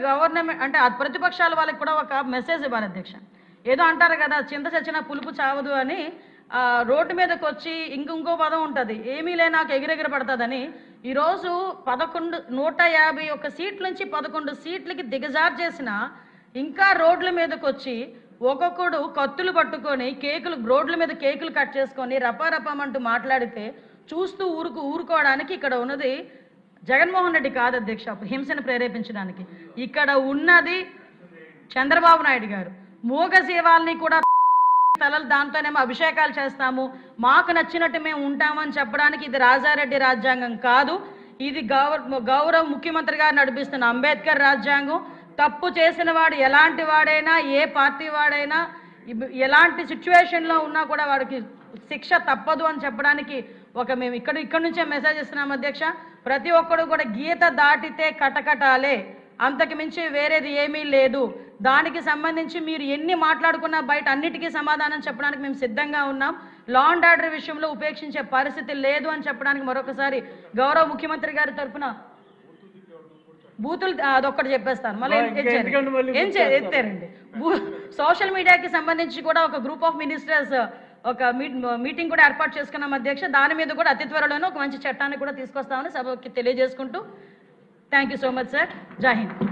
Government అంటే ప్రతిపక్షాల వాళ్ళకి కూడా ఒక మెసేజ్ ఇవ్వాలి అధ్యక్ష. ఏదో అంటారు కదా, చింత చచ్చిన పులుపు చావదు అని. రోడ్డు మీదకి వచ్చి ఇంకో పదం ఉంటుంది, ఏమీ లే నాకు ఎగిరెగిర పడుతుందని. ఈరోజు 151 సీట్ల నుంచి 11 సీట్లకి దిగజారు చేసిన ఇంకా రోడ్ల మీదకి వచ్చి ఒక్కొక్కడు కత్తులు పట్టుకొని రోడ్ల మీద కేకులు కట్ చేసుకొని రపారపమంటూ మాట్లాడితే చూస్తూ ఊరుకోవడానికి ఇక్కడ ఉన్నది జగన్మోహన్ రెడ్డి కాదు అధ్యక్ష, హింసను ప్రేరేపించడానికి. ఇక్కడ ఉన్నది చంద్రబాబు నాయుడు గారు. మూగ జీవాల్ని కూడా తలలు దాంతోనేమో అభిషేకాలు చేస్తాము, మాకు నచ్చినట్టు మేము ఉంటామని చెప్పడానికి ఇది రాజారెడ్డి రాజ్యాంగం కాదు. ఇది గౌరవ ముఖ్యమంత్రి గారు నడిపిస్తున్న అంబేద్కర్ రాజ్యాంగం. తప్పు చేసిన వాడు ఎలాంటి వాడైనా, ఏ పార్టీ వాడైనా, ఎలాంటి సిచ్యువేషన్లో ఉన్నా కూడా వాడికి శిక్ష తప్పదు అని చెప్పడానికి మేము ఇక్కడ నుంచే మెసేజ్ ఇస్తున్నాం అధ్యక్ష. ప్రతి ఒక్కడు కూడా గీత దాటితే కటకటాలే, అంతకు మించి వేరేది ఏమీ లేదు. దానికి సంబంధించి మీరు ఎన్ని మాట్లాడుకున్నా బయట అన్నిటికీ సమాధానం చెప్పడానికి మేము సిద్ధంగా ఉన్నాం. లా అండ్ ఆర్డర్ విషయంలో ఉపేక్షించే పరిస్థితి లేదు అని చెప్పడానికి మరొకసారి గౌరవ ముఖ్యమంత్రి గారి తరఫున బూతులు అదొక్కటి చెప్పేస్తాను, మళ్ళీ ఎత్తారండి. సోషల్ మీడియాకి సంబంధించి కూడా ఒక గ్రూప్ ఆఫ్ మినిస్టర్స్ ఒక మీటింగ్ కూడా ఏర్పాటు చేసుకున్నాం అధ్యక్ష. దాని మీద కూడా అతి త్వరలోనే ఒక మంచి చట్టాన్ని కూడా తీసుకొస్తామని సభకి తెలియజేసుకుంటూ thank you so much sir. జై హింద్.